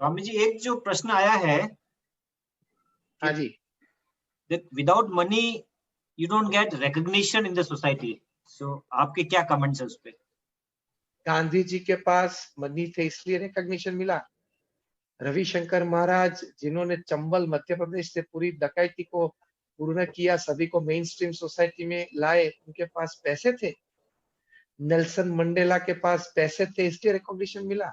स्वामी जी, एक जो प्रश्न आया है हाँ जी, that without money you don't get recognition in the society. So आपके क्या कमेंट्स है उस पे? गांधी जी के पास मनी थे इसलिए रिकॉग्निशन मिला। रविशंकर महाराज जिन्होंने चंबल मध्य प्रदेश से पूरी डकैती को पूर्ण किया, सभी को मेन स्ट्रीम सोसाइटी में लाए, उनके पास पैसे थे। नेल्सन मंडेला के पास पैसे थे इसलिए रिकॉग्निशन मिला।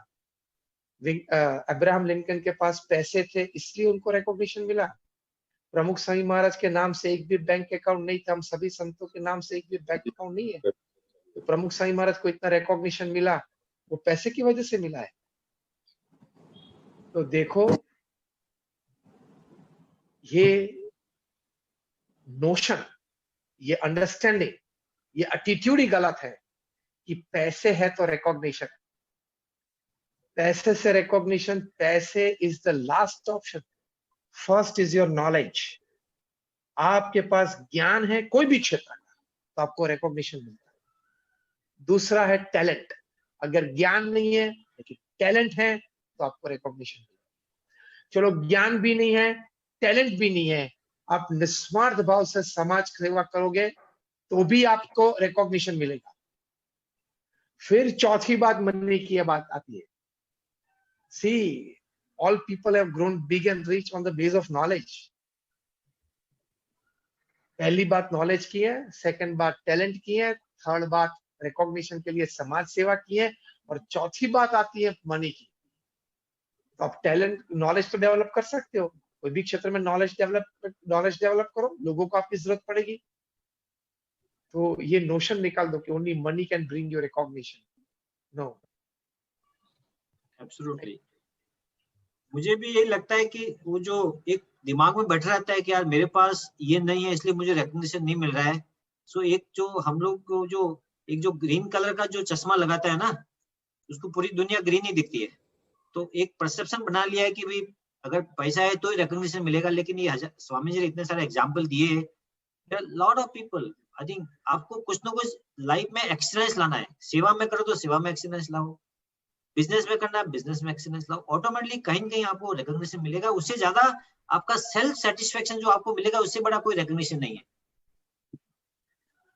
अब्राहम लिंकन के पास पैसे थे इसलिए उनको रिकॉग्निशन मिला। प्रमुख स्वामी महाराज के नाम से एक भी बैंक अकाउंट नहीं था, हम सभी संतों के नाम से एक भी बैंक अकाउंट नहीं है। तो प्रमुख स्वामी महाराज को इतना रिकॉग्निशन मिला, वो पैसे की वजह से मिला है। तो देखो, ये नोशन, ये अंडरस्टैंडिंग, ये एटीट्यूड ही गलत है कि पैसे है तो रिकॉग्निशन। पैसे से रिकॉग्निशन, पैसे is the last option. First is your knowledge. आपके पास ज्ञान है कोई भी क्षेत्र का तो आपको रिकॉग्निशन मिलता है। दूसरा है टैलेंट। अगर ज्ञान नहीं है लेकिन टैलेंट है तो आपको रिकॉग्निशन मिलता है। चलो, ज्ञान भी नहीं है, टैलेंट भी नहीं है, आप निस्वार्थ भाव से समाज सेवा करोगे तो भी आपको रिकॉग्निशन मिलेगा। फिर चौथी बात मनी की बात आती है। सी, all people have grown big and rich on the base of knowledge. पहली बात नॉलेज की है, सेकंड बात टैलेंट की है, थर्ड बात रिकॉग्निशन के लिए समाज सेवा की है, और चौथी बात आती है मनी की। तो आप टैलेंट, नॉलेज तो डेवलप कर सकते हो, कोई भी क्षेत्र में नॉलेज डेवलप करो, लोगों को आपकी जरूरत पड़ेगी। तो ये नोशन निकाल दो कि only money can bring your recognition. No, absolutely. मुझे भी यही लगता है कि वो जो एक दिमाग में बैठा रहता है कि यार मेरे पास ये नहीं है इसलिए मुझे रिकॉग्निशन नहीं मिल रहा है। सो एक जो हम लोग को जो एक जो ग्रीन कलर का जो चश्मा लगाता है ना, उसको पूरी दुनिया ग्रीन ही दिखती है। तो एक परसेप्शन बना लिया है कि भाई अगर पैसा है तो ही रिकॉग्निशन मिलेगा। लेकिन ये स्वामी जी ने इतने सारे एग्जाम्पल दिए हैं, lot of people. I think आपको कुछ ना कुछ लाइफ में एक्सीलेंस लाना है। सेवा में करो तो सेवा में एक्सीलेंस लाओ, बिजनेस में करना है बिजनेस में एक्सीलेंस लाओ, ऑटोमेटिकली कहीं न कहीं आपको रिकॉग्निशन मिलेगा। उससे ज्यादा आपका सेल्फ सेटिस्फेक्शन जो आपको मिलेगा, उससे बड़ा कोई रिकॉग्निशन नहीं है।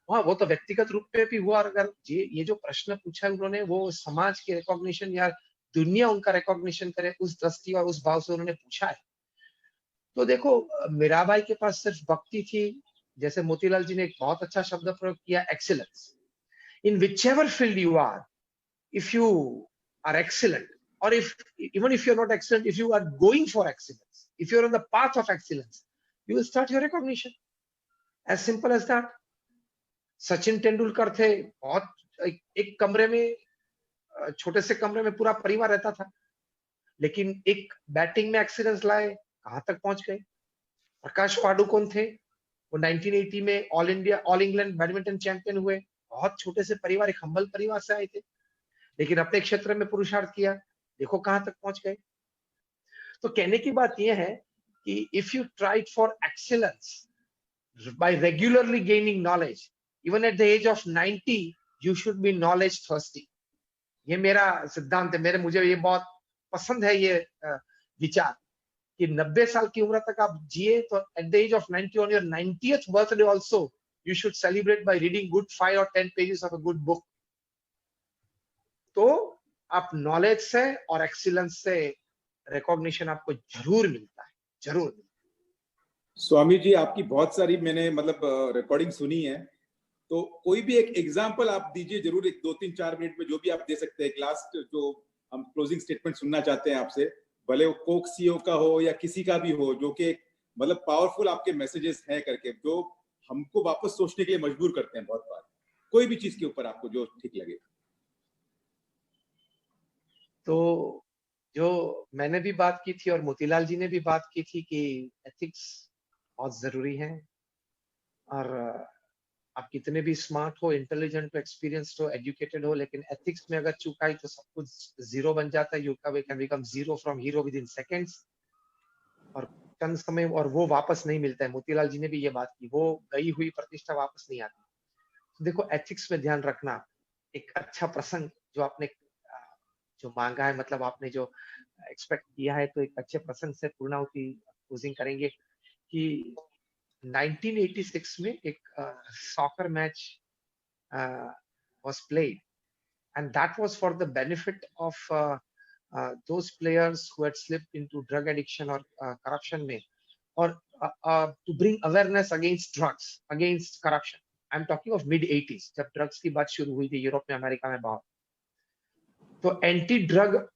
हाँ, वो तो व्यक्तिगत रूप पे भी हुआ। और अगर ये जो प्रश्न पूछा है उन्होंने, वो समाज की रिकॉग्निशन या दुनिया उनका रिकॉग्निशन करे, उस दृष्टि और उस भाव से उन्होंने पूछा है। तो देखो, मीराबाई के पास सिर्फ भक्ति थी, जैसे मोतीलाल जी ने एक बहुत अच्छा शब्द प्रयोग किया, excellence. In which ever field you are, if you are excellent, or even if you're not excellent, if you are going for excellence, if you're on the path of excellence, you will start your recognition. As simple as that. Sachin Tendulkar थे, बहुत एक कमरे में, छोटे से कमरे में पूरा परिवार रहता था, लेकिन एक बैटिंग में एक्सीलेंस लाए, कहां तक पहुंच गए। प्रकाश पाडुकोन थे, वो 1980 में ऑल इंग्लैंड बैडमिंटन चैंपियन हुए, बहुत छोटे से परिवार, एक हम्बल परिवार से आए थे, लेकिन अपने क्षेत्र में पुरुषार्थ किया, देखो कहां तक पहुंच गए। तो कहने की बात यह है कि if you tried for excellence by regularly gaining knowledge, even at the age of 90, you should be knowledge thirsty. ये मेरा सिद्धांत है। मुझे ये बहुत पसंद है ये विचार कि 90 साल की उम्र तक आप जिए, तो at the age of 90, on your 90th birthday also, you should celebrate by reading good 5 or 10 pages of a good book. तो आप नॉलेज से और एक्सीलेंस से रिकॉग्निशन आपको जरूर मिलता है, जरूर मिलता है। स्वामी जी, आपकी बहुत सारी मैंने मतलब रिकॉर्डिंग सुनी है, तो कोई भी एक एग्जांपल आप दीजिए जरूर, एक 2-3-4 मिनट में जो भी आप दे सकते हैं। एक लास्ट जो हम क्लोजिंग स्टेटमेंट सुनना चाहते हैं आपसे, भले वो कोक सीईओ का हो या किसी का भी हो, जो कि मतलब पावरफुल आपके मैसेजेस हैं करके, जो हमको वापस सोचने के लिए मजबूर करते हैं बहुत बार, कोई भी चीज के ऊपर आपको जो ठीक लगे। तो जो मैंने भी बात की थी और मोतीलाल जी ने भी बात की थी कि एथिक्स बहुत जरूरी है। और आप कितने भी स्मार्ट हो, इंटेलिजेंट हो, एक्सपीरियंस्ड हो, एजुकेटेड हो, लेकिन एथिक्स में अगर चूक आई तो सब कुछ जीरो बन जाता है। You can become zero from hero with in seconds, और चंद समय, और वो वापस नहीं मिलता है। मोतीलाल जी ने भी ये बात की, वो गई हुई प्रतिष्ठा वापस नहीं आती। तो देखो, एथिक्स में ध्यान रखना। एक अच्छा प्रसंग जो आपने जो मांगा है, मतलब आपने जो एक्सपेक्ट किया है तो एक अच्छे प्रसंग से पूर्णाहुति क्लोजिंग करेंगे कि 1986 में एक soccer match was played, and that was for the benefit of those players who had slipped into drug addiction or corruption में, or to bring awareness against drugs, against corruption. I'm talking of mid 80s जब drugs की बात शुरू हुई थी Europe में, America में बहुत. तो एंटी ड्रग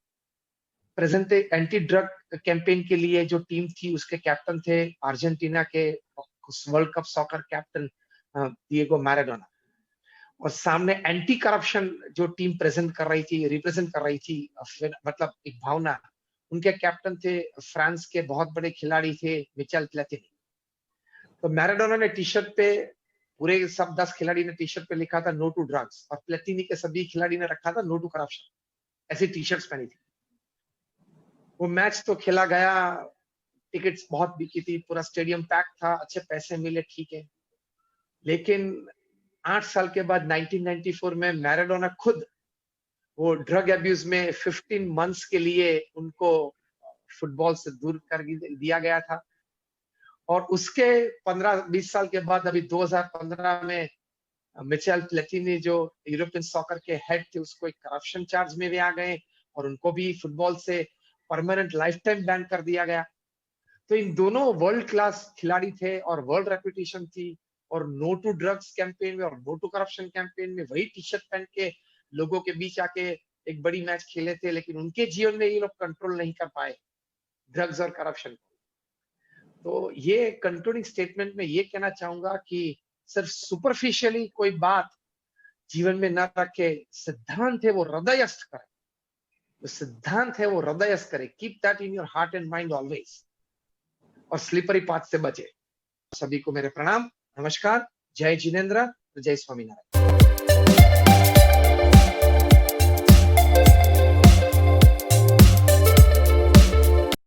कैंपेन के लिए जो टीम थी उसके कैप्टन थे अर्जेंटीना के world cup soccer captain Diego Maradona, और सामने एंटी करप्शन जो टीम रिप्रेजेंट कर रही थी मतलब एक भावना, उनके कैप्टन थे फ्रांस के बहुत बड़े खिलाड़ी थे मिचेल प्लेटिनी. तो मैराडोना ने टी शर्ट पे, पूरे सब 10 खिलाड़ी ने टी शर्ट पे लिखा था नो टू ड्रग्स, और प्लेटिनी के सभी खिलाड़ी ने रखा था नो टू करप्शन. ऐसी टी शर्ट्स पहनी थी. वो मैच तो खेला गया, टिकट्स बहुत बिकी थी, पूरा स्टेडियम पैक था, अच्छे पैसे मिले, ठीक है. लेकिन 8 साल के बाद 1994 में मैराडोना खुद वो ड्रग अब्यूज में 15 मंथ्स के लिए उनको फुटबॉल से दूर कर दिया गया था. और उसके 15-20 साल के बाद अभी 2015 में मिचेल प्लेटिनी जो यूरोपियन सॉकर के हेड थे उसको एक करप्शन चार्ज में भी आ गए, और उनको भी फुटबॉल से परमानेंट लाइफ टाइम बैन कर दिया गया. तो इन दोनों वर्ल्ड क्लास खिलाड़ी थे और वर्ल्ड रेपुटेशन थी, और नो टू ड्रग्स कैंपेन में और नो टू करप्शन कैंपेन में वही टी शर्ट पहन के लोगों के बीच आके एक बड़ी मैच खेले थे. लेकिन उनके जीवन में ये लोग कंट्रोल नहीं कर पाए ड्रग्स और करप्शन. तो ये कंक्लूडिंग स्टेटमेंट में ये कहना चाहूंगा कि सिर्फ सुपरफिशियली कोई बात जीवन में न रखे, सिद्धांत है वो हृदयस्थ करे, सिद्धांत है वो हृदयस्थ करे. Keep that in your heart and mind always, और स्लिपरी पाथ से बचे. सभी को मेरे प्रणाम, नमस्कार, जय जिनेंद्र, जय स्वामीनारायण.